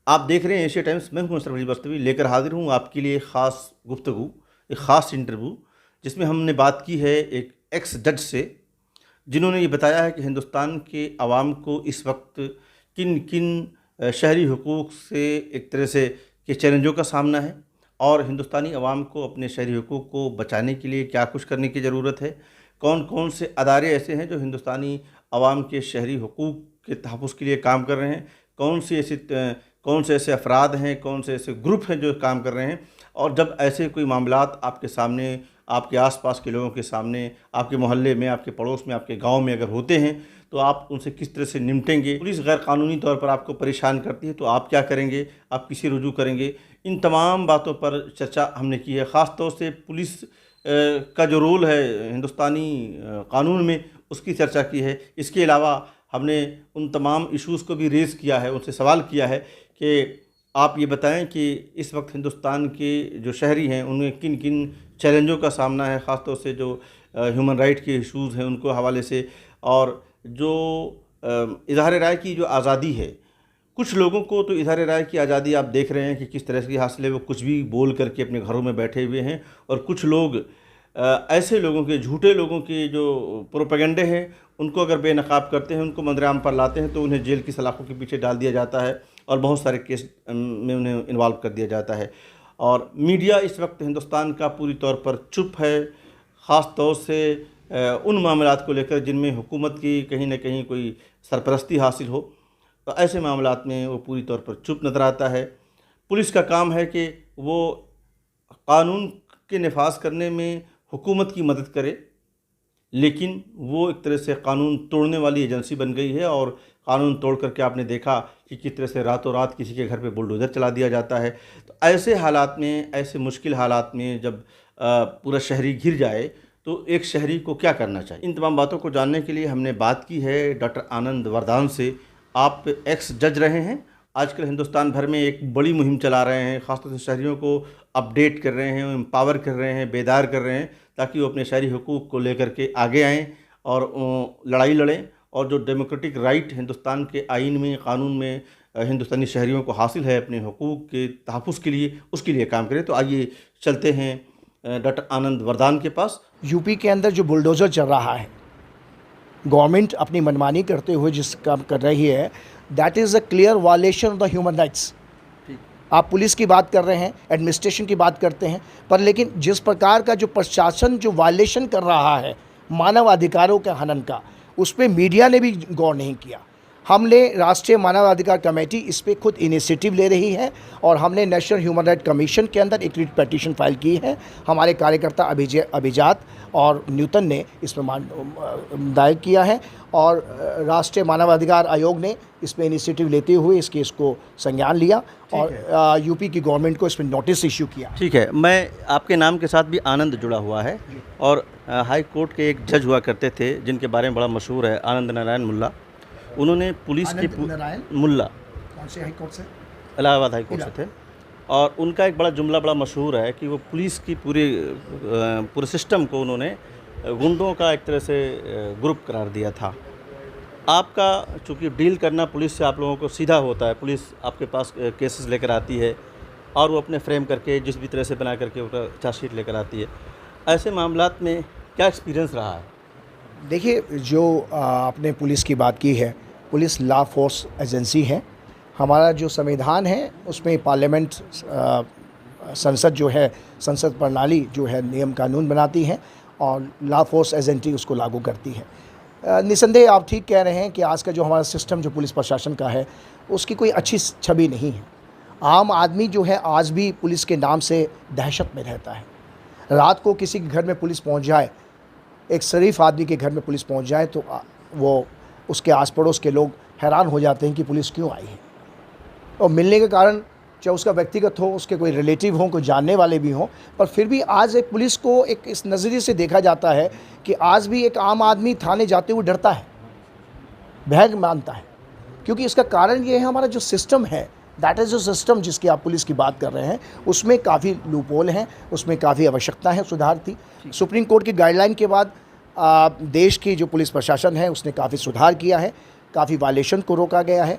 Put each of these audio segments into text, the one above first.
आप देख रहे हैं एशिया टाइम्स। मैं हूं सरफराज बस्तवी, लेकर हाजिर हूं आपके लिए एक ख़ास गुफ्तगू, एक ख़ास इंटरव्यू, जिसमें हमने बात की है एक एक्स जज से, जिन्होंने ये बताया है कि हिंदुस्तान के अवाम को इस वक्त किन किन शहरी हुकूक़ से एक तरह से के चैलेंजों का सामना है, और हिंदुस्तानी अवाम को अपने शहरी हुकूक़ को बचाने के लिए क्या कुछ करने की ज़रूरत है। कौन कौन से अदारे ऐसे हैं जो हिंदुस्तानी अवाम के शहरी हुकूक़ के तहफ़्फ़ुज़ के लिए काम कर रहे हैं, कौन से ऐसे अफराद हैं, कौन से ऐसे ग्रुप हैं जो काम कर रहे हैं। और जब ऐसे कोई मामलात आपके सामने, आपके आसपास के लोगों के सामने, आपके मोहल्ले में, आपके पड़ोस में, आपके गांव में अगर होते हैं, तो आप उनसे किस तरह से निपटेंगे। पुलिस गैर कानूनी तौर पर आपको परेशान करती है तो आप क्या करेंगे, आप किसे रुजू करेंगे। इन तमाम बातों पर चर्चा हमने की है। ख़ास तौर से पुलिस का जो रोल है हिंदुस्तानी कानून में, उसकी चर्चा की है। इसके अलावा हमने उन तमाम इश्यूज़ को भी रेज़ किया है, उनसे सवाल किया है कि आप ये बताएं कि इस वक्त हिंदुस्तान के जो शहरी हैं उन्हें किन किन चैलेंजों का सामना है, ख़ास तौर से जो ह्यूमन राइट के इश्यूज़ हैं उनको हवाले से, और जो इज़हार राय की जो आज़ादी है। कुछ लोगों को तो इज़हार राय की आज़ादी आप देख रहे हैं कि किस तरह से हासिल है, वो कुछ भी बोल करके अपने घरों में बैठे हुए हैं। और कुछ लोग ऐसे लोगों के, झूठे लोगों के जो प्रोपेगेंडे हैं, उनको अगर बेनकाब करते हैं, उनको मंजर-आम पर लाते हैं, तो उन्हें जेल की सलाखों के पीछे डाल दिया जाता है और बहुत सारे केस में उन्हें इन्वॉल्व कर दिया जाता है। और मीडिया इस वक्त हिंदुस्तान का पूरी तौर पर चुप है, ख़ास तौर से उन मामलात को लेकर जिनमें हुकूमत की कहीं ना कहीं कोई सरपरस्ती हासिल हो, तो ऐसे मामलात में वो पूरी तौर पर चुप नज़र आता है। पुलिस का काम है कि वो कानून के नफाज करने में हुकूमत की मदद करे, लेकिन वो एक तरह से कानून तोड़ने वाली एजेंसी बन गई है। और कानून तोड़ करके आपने देखा कि किस तरह से रातों रात किसी के घर पे बुलडोज़र चला दिया जाता है। तो ऐसे हालात में, ऐसे मुश्किल हालात में जब पूरा शहरी घिर जाए, तो एक शहरी को क्या करना चाहिए। इन तमाम बातों को जानने के लिए हमने बात की है डॉक्टर आनंद वरदान से। आप एक्स जज रहे हैं, आजकल हिंदुस्तान भर में एक बड़ी मुहिम चला रहे हैं, ख़ासतौर से शहरियों को अपडेट कर रहे हैं, एम्पावर कर रहे हैं, बेदार कर रहे हैं, ताकि वो अपने शहरी हुकूक़ को लेकर के आगे आएँ और लड़ाई लड़ें। और जो डेमोक्रेटिक राइट हिंदुस्तान के आइन में, कानून में हिंदुस्तानी शहरियों को हासिल है अपने हुकूक़ के तहफ़्फ़ुज़ के लिए, उसके लिए काम करें। तो आइए चलते हैं डॉक्टर आनंद वरदान के पास। यूपी के अंदर जो बुलडोज़र चल रहा है, गवर्नमेंट अपनी मनमानी करते हुए जिस काम कर रही है, that is a clear violation of the human rights. आप पुलिस की बात कर रहे हैं, एडमिनिस्ट्रेशन की बात करते हैं, पर लेकिन जिस प्रकार का जो प्रशासन जो वायलेशन कर रहा है मानव अधिकारों के हनन का, उस पर मीडिया ने भी गौर नहीं किया। हमने राष्ट्रीय मानवाधिकार कमेटी इस पर खुद इनिशिएटिव ले रही है और हमने नेशनल ह्यूमन राइट कमीशन के अंदर एक रिट पिटीशन फाइल की है। हमारे कार्यकर्ता अभिजात और न्यूटन ने इस पर दायर किया है और राष्ट्रीय मानवाधिकार आयोग ने इस पर इनिशिएटिव लेते हुए इस केस को संज्ञान लिया और यूपी की गवर्नमेंट को इस पर नोटिस इश्यू किया। ठीक है, मैं आपके नाम के साथ भी आनंद जुड़ा हुआ है, और हाई कोर्ट के एक जज हुआ करते थे जिनके बारे में बड़ा मशहूर है, आनंद नारायण मुल्ला। उन्होंने पुलिस की मुल्ला कौन से हाई कोर्ट से? इलाहाबाद हाई कोर्ट से थे। और उनका एक बड़ा जुमला बड़ा मशहूर है कि वो पुलिस की पूरे सिस्टम को उन्होंने गुंडों का एक तरह से ग्रुप करार दिया था। आपका चूँकि डील करना पुलिस से आप लोगों को सीधा होता है, पुलिस आपके पास केसेस लेकर आती है और वो अपने फ्रेम करके जिस भी तरह से बना करके उसका चार्जशीट लेकर आती है। ऐसे मामलात में क्या एक्सपीरियंस रहा है? देखिए, जो आपने पुलिस की बात की है, पुलिस लॉ फोर्स एजेंसी है। हमारा जो संविधान है उसमें पार्लियामेंट, संसद जो है, संसद प्रणाली जो है नियम कानून बनाती है और लॉ फोर्स एजेंसी उसको लागू करती है। निसंदेह आप ठीक कह रहे हैं कि आज का जो हमारा सिस्टम जो पुलिस प्रशासन का है, उसकी कोई अच्छी छवि नहीं है। आम आदमी जो है आज भी पुलिस के नाम से दहशत में रहता है। रात को किसी के घर में पुलिस पहुंच जाए, एक शरीफ आदमी के घर में पुलिस पहुंच जाए, तो वो उसके आस पड़ोस के लोग हैरान हो जाते हैं कि पुलिस क्यों आई है। और मिलने के कारण, चाहे उसका व्यक्तिगत हो, उसके कोई रिलेटिव हों, कोई जानने वाले भी हों, पर फिर भी आज एक पुलिस को एक इस नज़रिए से देखा जाता है कि आज भी एक आम आदमी थाने जाते हुए डरता है, भय मानता है। क्योंकि इसका कारण ये है, हमारा जो सिस्टम है, दैट इज़ जो सिस्टम जिसकी आप पुलिस की बात कर रहे हैं, उसमें काफ़ी लूपहोल हैं, उसमें काफ़ी आवश्यकता है सुधार थी। सुप्रीम कोर्ट की गाइडलाइन के बाद देश की जो पुलिस प्रशासन है उसने काफ़ी सुधार किया है, काफ़ी वायलेशन को रोका गया है।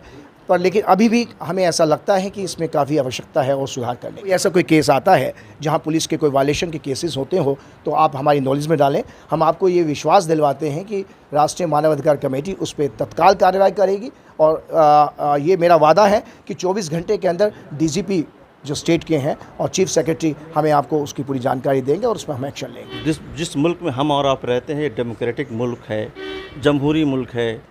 पर लेकिन अभी भी हमें ऐसा लगता है कि इसमें काफ़ी आवश्यकता है और सुधार करने की। ऐसा कोई केस आता है जहां पुलिस के कोई वायलेशन के केसेस होते हो तो आप हमारी नॉलेज में डालें। हम आपको ये विश्वास दिलवाते हैं कि राष्ट्रीय मानवाधिकार कमेटी उस पर तत्काल कार्रवाई करेगी और ये मेरा वादा है कि 24 घंटे के अंदर डीजीपी जो स्टेट के हैं और चीफ सेक्रेटरी हमें आपको उसकी पूरी जानकारी देंगे और उसमें हम एक्शन लेंगे। जिस मुल्क में हम और आप रहते हैं, ये डेमोक्रेटिक मुल्क है, जमहूरी मुल्क है,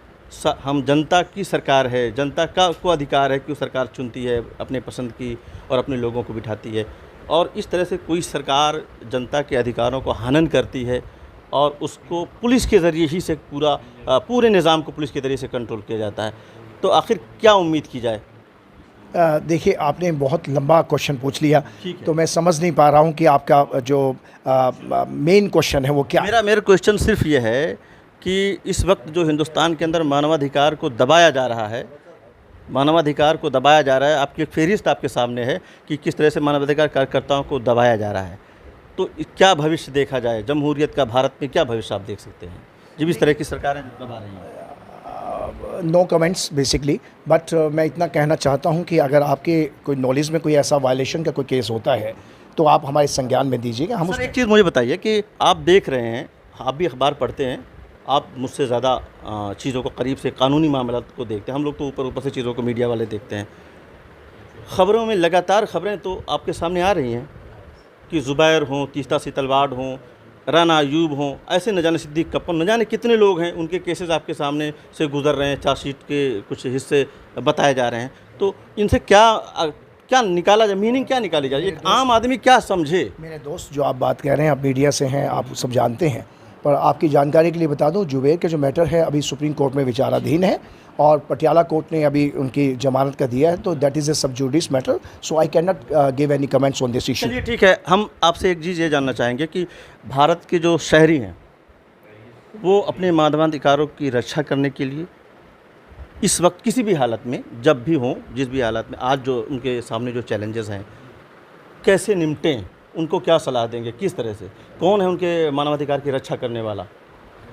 हम जनता की सरकार है, जनता को अधिकार है कि वो सरकार चुनती है अपने पसंद की और अपने लोगों को बिठाती है, और इस तरह से कोई सरकार जनता के अधिकारों को हनन करती है और उसको पुलिस के ज़रिए ही से पूरे निज़ाम को पुलिस के ज़रिए से कंट्रोल किया जाता है, तो आखिर क्या उम्मीद की जाए? देखिए, आपने बहुत लंबा क्वेश्चन पूछ लिया, तो मैं समझ नहीं पा रहा हूँ कि आपका जो मेन क्वेश्चन है वो क्या है। मेरा क्वेश्चन सिर्फ ये है कि इस वक्त जो हिंदुस्तान के अंदर मानवाधिकार को दबाया जा रहा है, आपकी एक फहरिस्त आपके सामने है कि किस तरह से मानवाधिकार कार्यकर्ताओं को दबाया जा रहा है, तो क्या भविष्य देखा जाए जमहूरियत का? भारत में क्या भविष्य आप देख सकते हैं जब इस तरह की सरकारें दबा रही हैं? नो कमेंट्स बेसिकली, बट मैं इतना कहना चाहता हूं कि अगर आपके कोई नॉलेज में कोई ऐसा वायलेशन का कोई केस होता है तो आप हमारे संज्ञान में दीजिएगा। हम सर, एक चीज़ मुझे बताइए कि आप देख रहे हैं, आप भी अखबार पढ़ते हैं, आप मुझसे ज़्यादा चीज़ों को करीब से कानूनी मामला को देखते हैं, हम लोग तो ऊपर से चीज़ों को मीडिया वाले देखते हैं। ख़बरों में लगातार खबरें तो आपके सामने आ रही हैं कि ज़ुबैर हों, तीस्ता सीतलवाड़ हों, राना अयूब हों, ऐसे न जाने सिद्दीक कप्पन, न जाने कितने लोग हैं, उनके केसेस आपके सामने से गुजर रहे हैं, चार्जशीट के कुछ हिस्से बताए जा रहे हैं, तो इनसे क्या निकाला जाए, मीनिंग क्या निकाली जाए, एक आम आदमी क्या समझे? मेरे दोस्त, जो आप बात कह रहे हैं, आप मीडिया से हैं, आप सब जानते हैं, पर आपकी जानकारी के लिए बता दूं, जुबैर के जो मैटर है अभी सुप्रीम कोर्ट में विचाराधीन है और पटियाला कोर्ट ने अभी उनकी जमानत का दिया है, तो दैट इज़ ए सब जुडिस matter, so I can not give any comments on this issue. चलिए ठीक है, हम आपसे एक चीज़ ये जानना चाहेंगे कि भारत के जो शहरी हैं वो अपने मानवाधिकारों की रक्षा करने के लिए इस वक्त किसी भी हालत में, जब भी हों, जिस भी हालत में, आज जो उनके सामने जो चैलेंजेस हैं, कैसे निपटें, उनको क्या सलाह देंगे, किस तरह से, कौन है उनके मानवाधिकार की रक्षा करने वाला?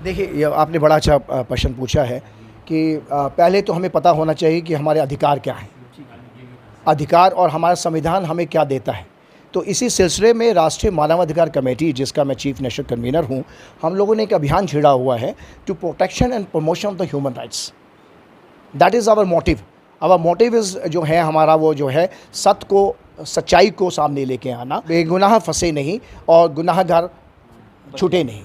देखिए, ये आपने बड़ा अच्छा प्रश्न पूछा है कि पहले तो हमें पता होना चाहिए कि हमारे अधिकार क्या हैं, अधिकार और हमारा संविधान हमें क्या देता है। तो इसी सिलसिले में राष्ट्रीय मानवाधिकार कमेटी, जिसका मैं चीफ नेशनल कन्वीनर हूँ, हम लोगों ने एक अभियान छेड़ा हुआ है to protection and promotion of the human rights. That is our motive. Our motive is जो है हमारा, वो जो है सत्य को, सच्चाई को सामने लेके आना, बेगुनाह फंसे नहीं और गुनाहगार छूटे नहीं।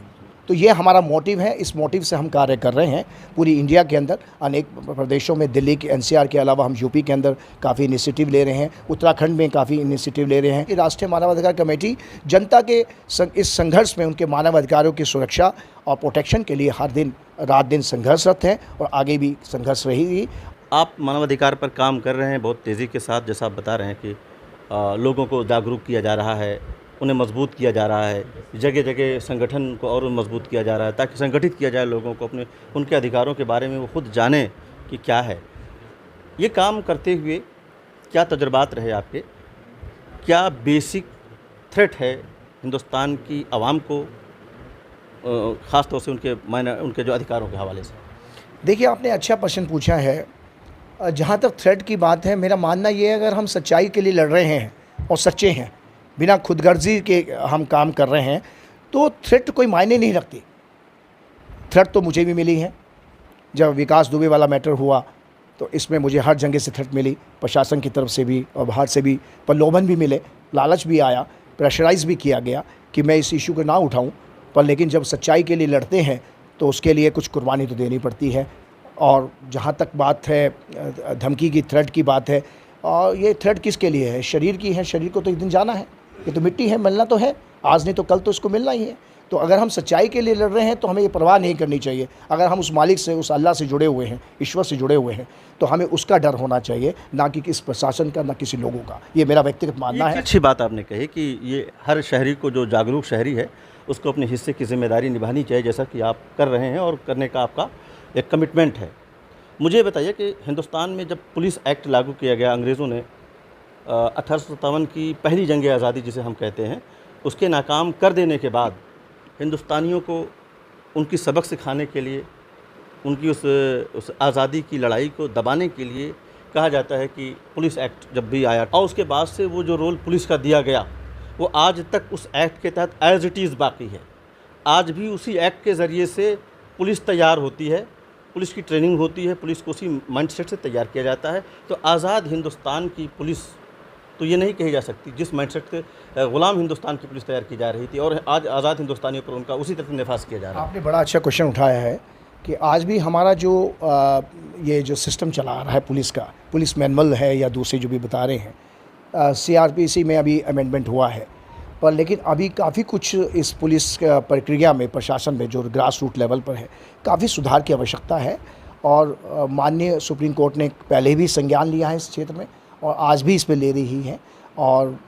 तो ये हमारा मोटिव है, इस मोटिव से हम कार्य कर रहे हैं पूरी इंडिया के अंदर, अनेक प्रदेशों में, दिल्ली के एनसीआर के अलावा हम यूपी के अंदर काफ़ी इनिशिएटिव ले रहे हैं, उत्तराखंड में काफ़ी इनिशिएटिव ले रहे हैं कि राष्ट्रीय मानवाधिकार कमेटी जनता के इस संघर्ष में उनके मानवाधिकारों की सुरक्षा और प्रोटेक्शन के लिए हर दिन रात दिन संघर्षरत है और आगे भी संघर्ष रहेगी। आप मानवाधिकार पर काम कर रहे हैं बहुत तेज़ी के साथ, जैसा आप बता रहे हैं कि लोगों को जागरूक किया जा रहा है, उन्हें मजबूत किया जा रहा है, जगह जगह संगठन को और मजबूत किया जा रहा है ताकि संगठित किया जाए लोगों को, उनके अधिकारों के बारे में वो खुद जाने कि क्या है। ये काम करते हुए क्या तजुर्बात रहे आपके, क्या बेसिक थ्रेट है हिंदुस्तान की आवाम को, ख़ास तौर से उनके जो अधिकारों के हवाले से? देखिए, आपने अच्छा प्रश्न पूछा है। जहाँ तक थ्रेट की बात है, मेरा मानना ये है, अगर हम सच्चाई के लिए लड़ रहे हैं और सच्चे हैं, बिना खुदगर्जी के हम काम कर रहे हैं, तो थ्रेट कोई मायने नहीं रखती। थ्रेट तो मुझे भी मिली है। जब विकास दुबे वाला मैटर हुआ तो इसमें मुझे हर जगह से थ्रेट मिली, प्रशासन की तरफ से भी और बाहर से भी, प्रलोभन भी मिले, लालच भी आया, प्रेशराइज़ भी किया गया कि मैं इस इशू को ना उठाऊं। पर लेकिन जब सच्चाई के लिए लड़ते हैं तो उसके लिए कुछ कुर्बानी तो देनी पड़ती है। और जहाँ तक बात है धमकी की, थ्रेट की बात है, और ये थ्रेट किसके लिए है? शरीर की है। शरीर को तो एक दिन जाना है, ये तो मिट्टी है, मिलना तो है, आज नहीं तो कल तो इसको मिलना ही है। तो अगर हम सच्चाई के लिए लड़ रहे हैं तो हमें ये परवाह नहीं करनी चाहिए। अगर हम उस मालिक से, उस अल्लाह से जुड़े हुए हैं, ईश्वर से जुड़े हुए हैं, तो हमें उसका डर होना चाहिए, ना कि किस प्रशासन का, ना किसी लोगों का। ये मेरा व्यक्तिगत मानना है। अच्छी बात आपने कही कि ये हर शहरी को, जो जागरूक शहरी है, उसको अपने हिस्से की जिम्मेदारी निभानी चाहिए, जैसा कि आप कर रहे हैं और करने का आपका एक कमिटमेंट है। मुझे बताइए कि हिंदुस्तान में जब पुलिस एक्ट लागू किया गया, अंग्रेज़ों ने 1857 की पहली जंग आज़ादी जिसे हम कहते हैं, उसके नाकाम कर देने के बाद हिंदुस्तानियों को उनकी सबक सिखाने के लिए, उनकी उस आज़ादी की लड़ाई को दबाने के लिए कहा जाता है कि पुलिस एक्ट जब भी आया और उसके बाद से वो जो रोल पुलिस का दिया गया वो आज तक उस एक्ट के तहत एज इट इज़ बाकी है। आज भी उसी एक्ट के ज़रिए से पुलिस तैयार होती है, पुलिस की ट्रेनिंग होती है, पुलिस को उसी माइंडसेट से तैयार किया जाता है। तो आज़ाद हिंदुस्तान की पुलिस तो ये नहीं कही जा सकती जिस माइंडसेट से ग़ुलाम हिंदुस्तान की पुलिस तैयार की जा रही थी, और आज आज़ाद हिंदुस्तानियों पर उनका उसी तरह से नफाज किया जा रहा है। आपने बड़ा अच्छा क्वेश्चन उठाया है कि आज भी हमारा जो ये जो सिस्टम चला आ रहा है पुलिस का, पुलिस मैनुअल है या दूसरे जो भी बता रहे हैं, CRPC में अभी अमेंडमेंट हुआ है, पर लेकिन अभी काफ़ी कुछ इस पुलिस प्रक्रिया में, प्रशासन में जो ग्रास रूट लेवल पर है, काफ़ी सुधार की आवश्यकता है। और माननीय सुप्रीम कोर्ट ने पहले भी संज्ञान लिया है इस क्षेत्र में और आज भी इस पे ले रही है। और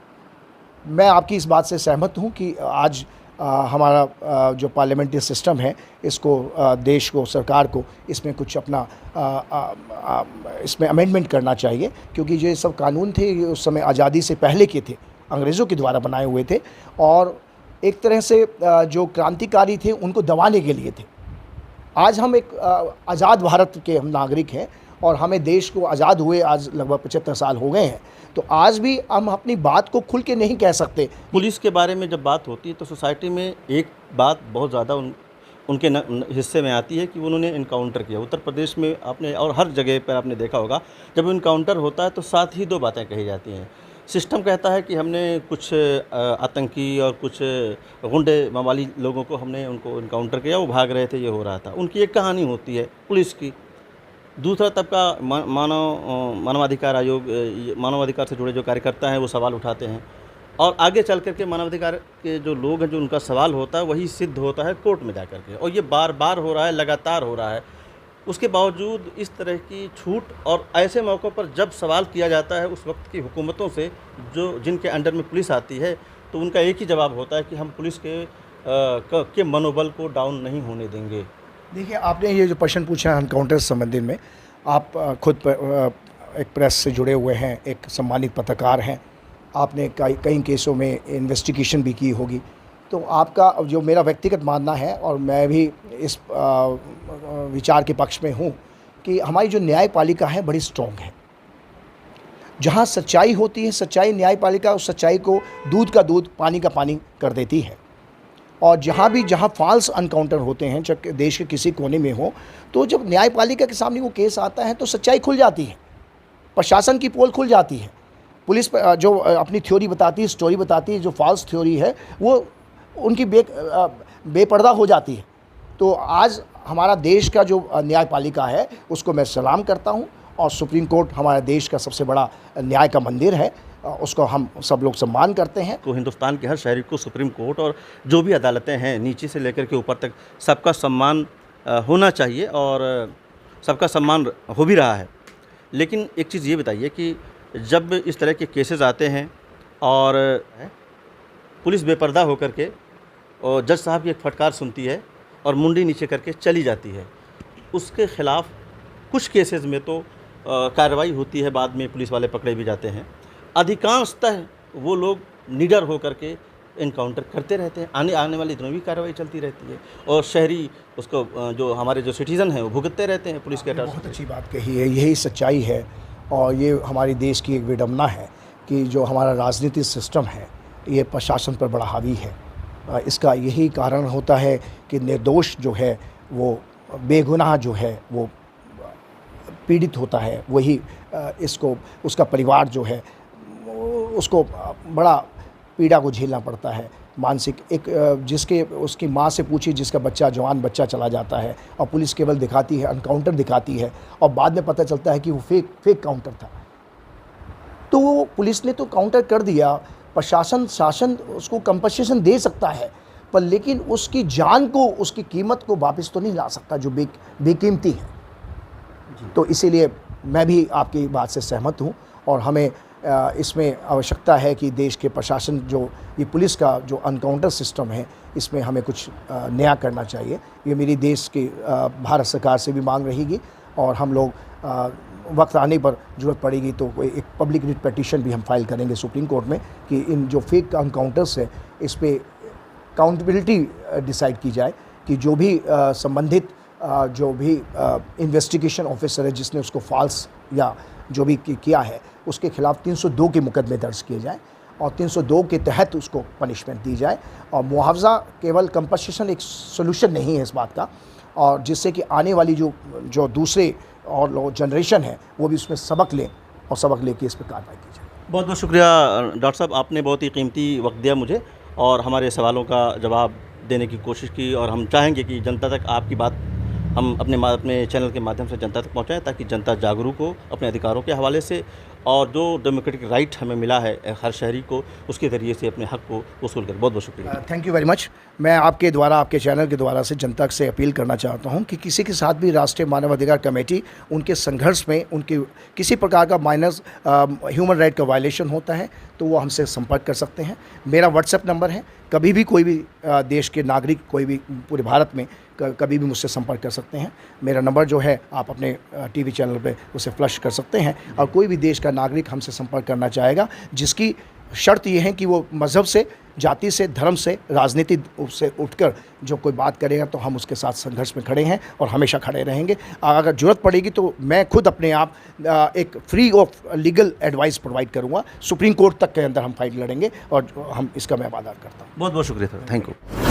मैं आपकी इस बात से सहमत हूँ कि आज हमारा जो पार्लियामेंट्री सिस्टम है, इसको देश को, सरकार को इसमें कुछ अपना इसमें अमेंडमेंट करना चाहिए, क्योंकि ये सब कानून थे ये उस समय आज़ादी से पहले के थे, अंग्रेज़ों के द्वारा बनाए हुए थे और एक तरह से जो क्रांतिकारी थे उनको दबाने के लिए थे। आज हम एक आज़ाद भारत के हम नागरिक हैं और हमें देश को आज़ाद हुए आज लगभग 75 साल हो गए हैं, तो आज भी हम अपनी बात को खुल के नहीं कह सकते। पुलिस के बारे में जब बात होती है तो सोसाइटी में एक बात बहुत ज़्यादा उनके हिस्से में आती है कि उन्होंने इनकाउंटर किया। उत्तर प्रदेश में आपने और हर जगह पर आपने देखा होगा, जब इनकाउंटर होता है तो साथ ही दो बातें कही जाती हैं। सिस्टम कहता है कि हमने कुछ आतंकी और कुछ गुंडे मवाली लोगों को हमने उनको इनकाउंटर किया, वो भाग रहे थे, ये हो रहा था। उनकी एक कहानी होती है पुलिस की। दूसरा तबका मानवाधिकार आयोग, मानवाधिकार से जुड़े जो कार्यकर्ता हैं वो सवाल उठाते हैं और आगे चल कर के मानवाधिकार के जो लोग हैं, जो उनका सवाल होता है वही सिद्ध होता है कोर्ट में जा कर के, और ये बार बार हो रहा है, लगातार हो रहा है। उसके बावजूद इस तरह की छूट और ऐसे मौक़ों पर जब सवाल किया जाता है उस वक्त की हुकूमतों से जो जिनके अंडर में पुलिस आती है, तो उनका एक ही जवाब होता है कि हम पुलिस के मनोबल को डाउन नहीं होने देंगे। देखिए, आपने ये जो प्रश्न पूछा है एनकाउंटर संबंधित में, आप खुद एक प्रेस से जुड़े हुए हैं, एक सम्मानित पत्रकार हैं, आपने कई केसों में इन्वेस्टिगेशन भी की होगी, तो आपका जो मेरा व्यक्तिगत मानना है और मैं भी इस विचार के पक्ष में हूँ कि हमारी जो न्यायपालिका है बड़ी स्ट्रॉन्ग है। जहाँ सच्चाई होती है, सच्चाई न्यायपालिका उस सच्चाई को दूध का दूध, पानी का पानी कर देती है। और जहाँ फॉल्स एनकाउंटर होते हैं, चाहे देश के किसी कोने में हो, तो जब न्यायपालिका के सामने वो केस आता है तो सच्चाई खुल जाती है, प्रशासन की पोल खुल जाती है। पुलिस जो अपनी थ्योरी बताती है, स्टोरी बताती है, जो फॉल्स थ्योरी है वो उनकी बेपर्दा हो जाती है। तो आज हमारा देश का जो न्यायपालिका है उसको मैं सलाम करता हूँ और सुप्रीम कोर्ट हमारे देश का सबसे बड़ा न्याय का मंदिर है, उसको हम सब लोग सम्मान करते हैं। तो हिंदुस्तान के हर शहरी को सुप्रीम कोर्ट और जो भी अदालतें हैं नीचे से लेकर के ऊपर तक सबका सम्मान होना चाहिए और सबका सम्मान हो भी रहा है। लेकिन एक चीज़ ये बताइए कि जब इस तरह के केसेस आते हैं और पुलिस बेपर्दा होकर के और जज साहब की एक फटकार सुनती है और मुंडी नीचे करके चली जाती है, उसके ख़िलाफ़ कुछ केसेस में तो कार्रवाई होती है, बाद में पुलिस वाले पकड़े भी जाते हैं। अधिकांशतः वो लोग निडर होकर के इनकाउंटर करते रहते हैं, आने वाले दिनों भी कार्रवाई चलती रहती है और शहरी उसको जो हमारे जो सिटीज़न हैं वो भुगतते रहते हैं पुलिस के डर से। बहुत अच्छी बात कही है, यही सच्चाई है और ये हमारी देश की एक विडंबना है कि जो हमारा राजनीतिक सिस्टम है ये प्रशासन पर बड़ा हावी है। इसका यही कारण होता है कि निर्दोष जो है वो बेगुनाह जो है वो पीड़ित होता है, वही इसको उसका परिवार जो है उसको बड़ा पीड़ा को झेलना पड़ता है, मानसिक। एक जिसके उसकी माँ से पूछिए, जिसका बच्चा, जवान बच्चा चला जाता है और पुलिस केवल दिखाती है, एनकाउंटर दिखाती है और बाद में पता चलता है कि वो फेक काउंटर था। तो वो पुलिस ने तो काउंटर कर दिया, शासन उसको कंपनसेशन दे सकता है, पर लेकिन उसकी जान को, उसकी कीमत को वापस तो नहीं ला सकता जो बेकीमती है। तो इसीलिए मैं भी आपकी बात से सहमत हूँ और हमें इसमें आवश्यकता है कि देश के प्रशासन, जो ये पुलिस का जो एनकाउंटर सिस्टम है, इसमें हमें कुछ नया करना चाहिए। ये मेरी देश की भारत सरकार से भी मांग रहेगी और हम लोग वक्त आने पर ज़रूरत पड़ेगी तो एक पब्लिक रिट पिटीशन भी हम फाइल करेंगे सुप्रीम कोर्ट में कि इन जो फेक एनकाउंटर्स है इस पर काउंटेबिलिटी डिसाइड की जाए कि जो भी संबंधित जो भी इन्वेस्टिगेशन ऑफिसर है जिसने उसको फॉल्स या जो भी किया है उसके खिलाफ 302 के मुकदमे दर्ज किए जाएँ और 302 के तहत उसको पनिशमेंट दी जाए। और मुआवजा केवल कंपनसेशन एक सोल्यूशन नहीं है इस बात का, और जिससे कि आने वाली जो दूसरे और जनरेशन है वो भी उसमें सबक लें और सबक लेके इस पर कार्रवाई की जाए। बहुत बहुत शुक्रिया डॉक्टर साहब, आपने बहुत ही कीमती वक्त दिया मुझे और हमारे सवालों का जवाब देने की कोशिश की, और हम चाहेंगे कि जनता तक आपकी बात हम अपने चैनल के माध्यम से जनता तक पहुंचाएं, ताकि जनता जागरूक हो अपने अधिकारों के हवाले से, और जो डेमोक्रेटिक राइट हमें मिला है हर शहरी को, उसके ज़रिए से अपने हक को वसूल कर। बहुत बहुत शुक्रिया। Thank you very much. मैं आपके द्वारा, आपके चैनल के द्वारा से जनता से अपील करना चाहता हूं कि किसी के साथ भी राष्ट्रीय मानवाधिकार कमेटी उनके संघर्ष में उनके किसी प्रकार का माइनस ह्यूमन राइट का वायलेशन होता है तो वो हमसे संपर्क कर सकते हैं। मेरा व्हाट्सएप नंबर है, कभी भी कोई भी देश के नागरिक कोई भी पूरे भारत में कभी भी मुझसे संपर्क कर सकते हैं। मेरा नंबर जो है आप अपने टीवी चैनल पे उसे फ्लश कर सकते हैं, और कोई भी देश का नागरिक हमसे संपर्क करना चाहेगा जिसकी शर्त ये है कि वो मज़हब से, जाति से, धर्म से, राजनीति से उठकर जो कोई बात करेगा तो हम उसके साथ संघर्ष में खड़े हैं और हमेशा खड़े रहेंगे। अगर ज़रूरत पड़ेगी तो मैं खुद अपने आप एक free of legal advice provide करूँगा। सुप्रीम कोर्ट तक के अंदर हम फाइट लड़ेंगे और हम इसका मैं वादा करता हूँ। बहुत बहुत शुक्रिया सर, थैंक यू।